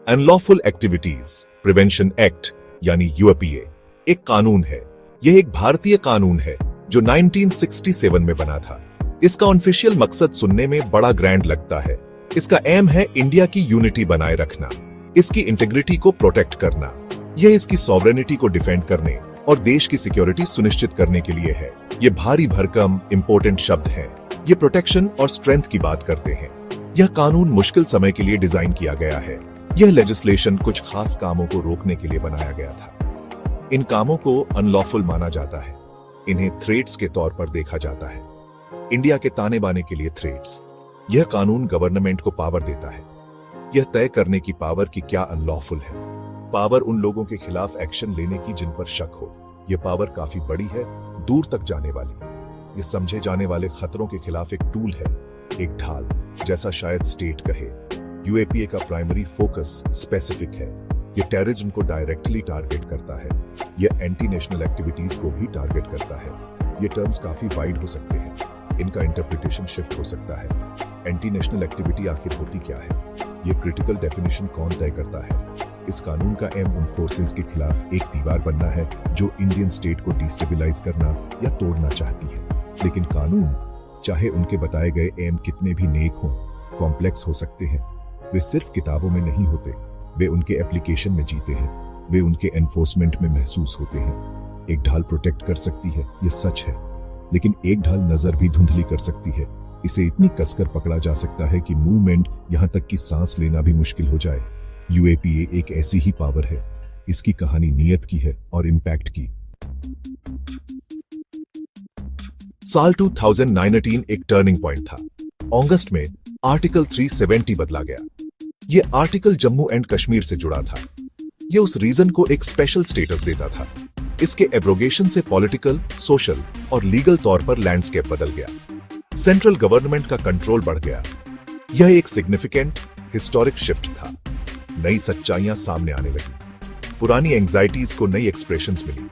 Unlawful activities prevention act यानी UAPA एक कानून है। यह एक भारतीय कानून है जो 1967 में बना था। इसका ऑफिशियल मकसद सुनने में बड़ा ग्रैंड लगता है। इसका एम है इंडिया की यूनिटी बनाए रखना, इसकी इंटीग्रिटी को प्रोटेक्ट करना। यह इसकी सॉवरेनिटी को डिफेंड करने और देश की सिक्योरिटी सुनिश्चित करने के लिए है। ये भारी भरकम इंपॉर्टेंट शब्द हैं। ये प्रोटेक्शन और स्ट्रेंथ की बात करते हैं। यह कानून मुश्किल समय के लिए डिजाइन किया गया है। यह लेजिस्लेशन कुछ खास कामों को रोकने के लिए बनाया गया था। इन कामों को अनलॉफुल माना जाता है। इन्हें थ्रेट्स के तौर पर देखा जाता है। इंडिया के ताने बाने के लिए थ्रेट्स। यह कानून गवर्नमेंट को पावर देता है यह तय करने की पावर कि क्या अनलॉफुल है। पावर उन लोगों के खिलाफ एक्शन लेने की जिन पर शक हो। यह पावर काफी बड़ी है, दूर तक जाने वाली। ये समझे जाने वाले खतरों के खिलाफ एक टूल है, एक ढाल, जैसा शायद स्टेट कहे। यूएपीए का प्राइमरी फोकस स्पेसिफिक है। यह टेररिज्म को डायरेक्टली टारगेट करता है। यह एंटी नेशनल एक्टिविटीज को भी टारगेट करता है। ये टर्म्स काफी वाइड हो सकते हैं, इनका इंटरप्रिटेशन शिफ्ट हो सकता है। एंटी नेशनल एक्टिविटी आखिर होती क्या है? ये क्रिटिकल डेफिनेशन कौन तय करता है? इस कानून का एम उन फोर्सेस के खिलाफ एक दीवार बनना है जो इंडियन स्टेट को डिस्टेबलाइज करना या तोड़ना चाहती है। लेकिन कानून, चाहे उनके बताए गए एम कितने भी नेक हों, कॉम्प्लेक्स हो सकते हैं। वे सिर्फ किताबों में नहीं होते, वे उनके एप्लीकेशन में जीते हैं। वे उनके एनफोर्समेंट में महसूस होते हैं। एक ढाल प्रोटेक्ट कर सकती है, यह सच है, लेकिन एक ढाल नजर भी धुंधली कर सकती है। इसे इतनी कसकर पकड़ा जा सकता है कि मूवमेंट, यहां तक कि सांस लेना भी मुश्किल हो जाए। यूएपीए एक ऐसी ही पावर है। इसकी कहानी नियत की है और इंपैक्ट की। साल 2019 एक टर्निंग पॉइंट था। अगस्त में आर्टिकल 370 बदला गया। यह आर्टिकल जम्मू एंड कश्मीर से जुड़ा था। यह उस रीजन को एक स्पेशल स्टेटस देता था। इसके एब्रोगेशन से पॉलिटिकल, सोशल और लीगल तौर पर लैंडस्केप बदल गया। सेंट्रल गवर्नमेंट का कंट्रोल बढ़ गया। यह एक सिग्निफिकेंट हिस्टोरिक शिफ्ट था। नई सच्चाइयां सामने आने लगी। पुरानी एंजाइटीज को नई एक्सप्रेशंस मिली।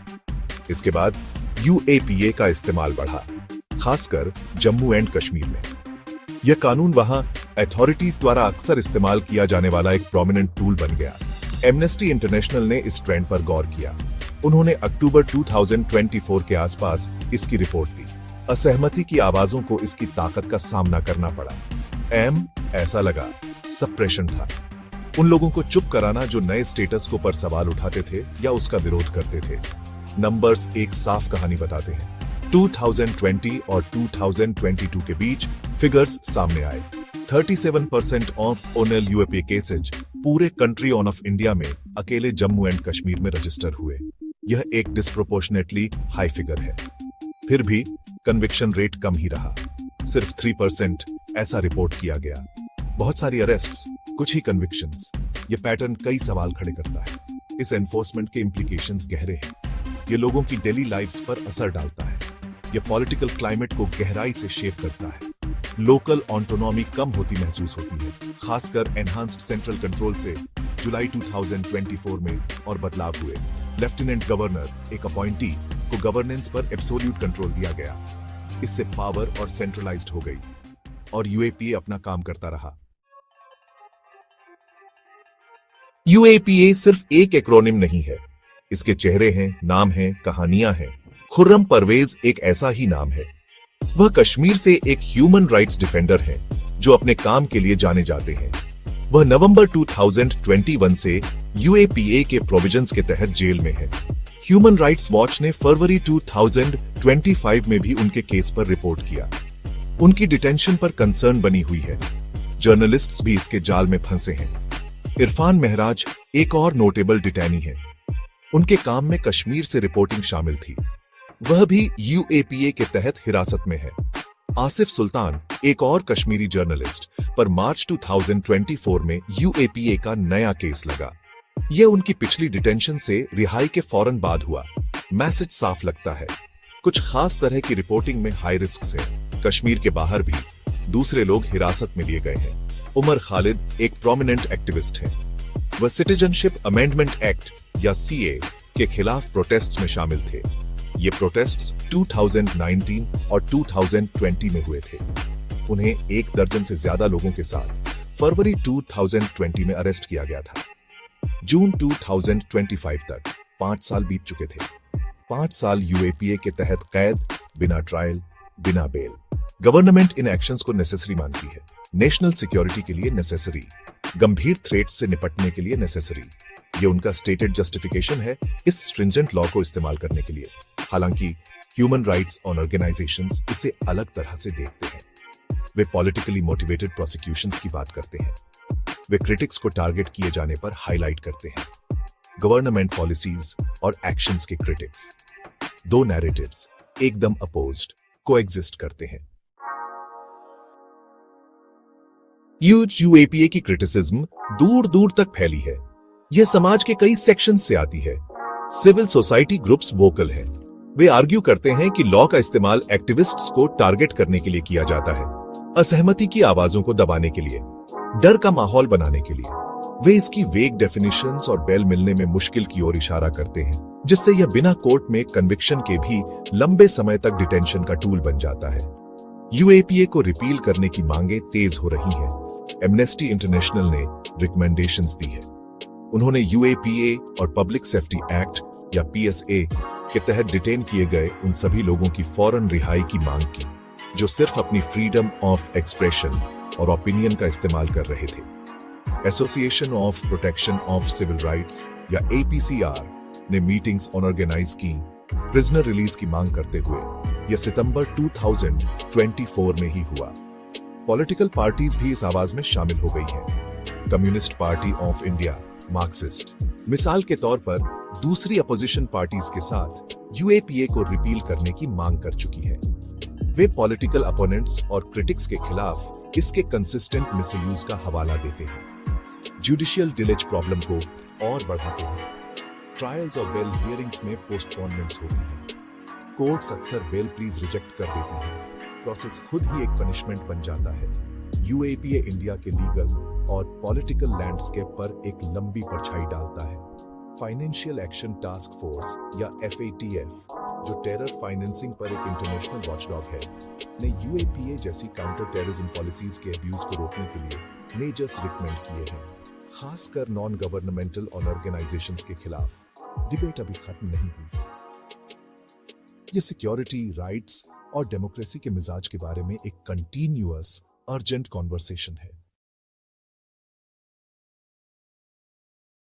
इसके बाद यूएपीए का इस्तेमाल बढ़ा, खासकर जम्मू एंड कश्मीर में। यह कानून वहां अथॉरिटीज द्वारा अक्सर इस्तेमाल किया जाने वाला एक प्रोमिनेंट टूल बन गया। एमनेस्टी इंटरनेशनल ने इस ट्रेंड पर गौर किया। उन्होंने अक्टूबर 2024 के आसपास इसकी रिपोर्ट दी। असहमति की आवाजों को इसकी ताकत का सामना करना पड़ा। ऐसा लगा सप्रेशन था। उन लोगों को चुप कराना जो नए स्टेटस को पर सवाल उठाते थे या उसका विरोध करते थे। नंबर्स एक साफ कहानी बताते हैं। 2020 और 2022 के बीच फिगर्स सामने आए। 37% ऑफ ओनल यूएपीए केसेज पूरे कंट्री ऑन ऑफ इंडिया में अकेले जम्मू एंड कश्मीर में रजिस्टर हुए। यह एक डिस्प्रोपोर्शनेटली हाई फिगर है। फिर भी कन्विक्शन रेट कम ही रहा, सिर्फ 3% ऐसा रिपोर्ट किया गया। बहुत सारी अरेस्ट्स, कुछ ही कन्विक्शंस। यह पैटर्न कई सवाल खड़े करता है। इस एनफोर्समेंट के इम्प्लीकेशंस गहरे हैं। यह लोगों की डेली लाइफ्स पर असर डालता है। यह पॉलिटिकल क्लाइमेट को गहराई से शेप करता है। लोकल ऑटोनॉमी कम होती महसूस होती है, खासकर एनहांस्ड सेंट्रल कंट्रोल से जुलाई 2024 में और बदलाव हुए। लेफ्टिनेंट गवर्नर, एक अपॉइंटी, को गवर्नेंस पर एब्सोल्यूट कंट्रोल दिया गया। इससे पावर और सेंट्रलाइज्ड हो गई और यूएपीए अपना काम करता रहा। यूएपीए सिर्फ एक एक्रोनिम नहीं है। इसके चेहरे हैं, नाम हैं, कहानियां हैं। खुर्रम परवेज एक ऐसा ही नाम है। वह कश्मीर से एक ह्यूमन राइट्स डिफेंडर हैं जो अपने काम के लिए जाने जाते हैं। वह नवंबर 2021 से यूएपीए के प्रोविजंस के तहत जेल में है। ह्यूमन राइट्स वॉच ने फरवरी 2025 में भी उनके केस पर रिपोर्ट किया। उनकी डिटेंशन पर कंसर्न बनी हुई है। जर्नलिस्ट्स भी इसके जाल में फंसे हैं। इरफान महराज एक और नोटेबल डिटेनी है। उनके काम में कश्मीर से रिपोर्टिंग शामिल थी। वह भी यूएपीए के तहत हिरासत में है। आसिफ सुल्तान, एक और कश्मीरी जर्नलिस्ट, पर मार्च 2024 में यूएपीए का नया केस लगा। यह उनकी पिछली डिटेंशन से रिहाई के फौरन बाद हुआ। मैसेज साफ लगता है, कुछ खास तरह की रिपोर्टिंग में हाई रिस्क से कश्मीर के बाहर भी दूसरे लोग हिरासत में लिए गए हैं। उमर खालिद एक प्रोमिनेंट एक्टिविस्ट हैं। वह सिटीजनशिप अमेंडमेंट एक्ट या सीए के खिलाफ प्रोटेस्ट्स में शामिल थे। ये प्रोटेस्ट्स 2019 और 2020 में हुए थे। उन्हें 1 दर्जन से ज्यादा लोगों के साथ फरवरी 2020 में अरेस्ट किया गया था। जून 2025 तक 5 साल बीत चुके थे। 5 साल यूएपीए के तहत कैद, बिना ट्रायल, बिना बेल। गवर्नमेंट इन एक्शंस को नेसेसरी मानती है, नेशनल सिक्योरिटी के लिए नेसेसरी, गंभीर थ्रेट्स से निपटने के लिए नेसेसरी। ये उनका स्टेटेड जस्टिफिकेशन है इस स्ट्रिंजेंट लॉ को इस्तेमाल करने के लिए। हालांकि ह्यूमन राइट्स ऑर्गेनाइजेशंस इसे अलग तरह से देखते हैं। वे पॉलिटिकली मोटिवेटेड प्रोसिक्यूशंस की बात करते हैं। वे क्रिटिक्स को टारगेट किए जाने पर हाईलाइट करते हैं। गवर्नमेंट पॉलिसीज और एक्शंस के क्रिटिक्स, दो नैरेटिव्स एकदम अपोज्ड कोएग्जिस्ट करते हैं। यूएपीए की क्रिटिसिज्म दूर दूर तक फैली है। यह समाज के कई सेक्शंस से आती है। सिविल सोसाइटी ग्रुप्स वोकल हैं। वे आर्ग्यू करते हैं कि लॉ का इस्तेमाल एक्टिविस्ट्स को टारगेट करने के लिए किया जाता है, असहमति की आवाजों को दबाने के लिए, डर का माहौल बनाने के लिए। वे इसकी वेग डेफिनेशंस और बेल मिलने में मुश्किल की ओर इशारा करते हैं, जिससे यह बिना कोर्ट में कन्विक्शन के भी लंबे समय तक डिटेंशन का टूल बन जाता है। यूएपीए को रिपील करने की मांगे तेज हो रही हैं। एमनेस्टी इंटरनेशनल ने रिकमेंडेशंस दी है। उन्होंने यूएपीए और पब्लिक सेफ्टी एक्ट या पीएसए के तहत डिटेन किए गए उन सभी लोगों की फौरन रिहाई की मांग की जो सिर्फ अपनी फ्रीडम ऑफ एक्सप्रेशन और ओपिनियन का इस्तेमाल कर रहे थे। Association of protection of civil rights या एपीसीआर ने मीटिंग्स ऑर्गेनाइज की प्रिजनर रिलीज की मांग करते हुए। यह सितंबर 2024 में ही हुआ। पॉलिटिकल पार्टीज भी इस आवाज में शामिल हो गई हैं। Communist party of India, Marxist, मिसाल के तौर पर दूसरी अपोजिशन पार्टीज के साथ यूएपीए को रिपील करने की मांग कर चुकी है। वे पॉलिटिकल अपोनेंट्स और क्रिटिक्स के खिलाफ इसके कंसिस्टेंट मिसयूज का हवाला देते हैं, जुडिशियल डिलेज प्रॉब्लम को और बढ़ाते हैं। ट्रायल्स और बेल हियरिंग्स में पोस्टपोनमेंट्स होती हैं। कोर्ट्स अक्सर बेल प्लीज रिजेक्ट कर देती हैं। प्रोसेस खुद ही एक पनिशमेंट बन जाता है। यूएपीए इंडिया के लीगल और पॉलिटिकल लैंडस्केप पर एक लंबी परछाई डालता है। फाइनेंशियल एक्शन टास्क फोर्स या FATF, जो टेरर फाइनेंसिंग पर एक इंटरनेशनल वॉचडॉग है, ने यूएपीए जैसी काउंटर टेररिज्म पॉलिसीज के अब्यूज को रोकने के लिए मेजर्स रिकमेंड किए हैं, खासकर नॉन गवर्नमेंटल ऑर्गेनाइजेशंस के खिलाफ। डिबेट अभी खत्म नहीं हुई। ये सिक्योरिटी, राइट्स और डेमोक्रेसी के मिजाज के बारे में एक कंटिन्यूअस, अर्जेंट कॉन्वर्सेशन है।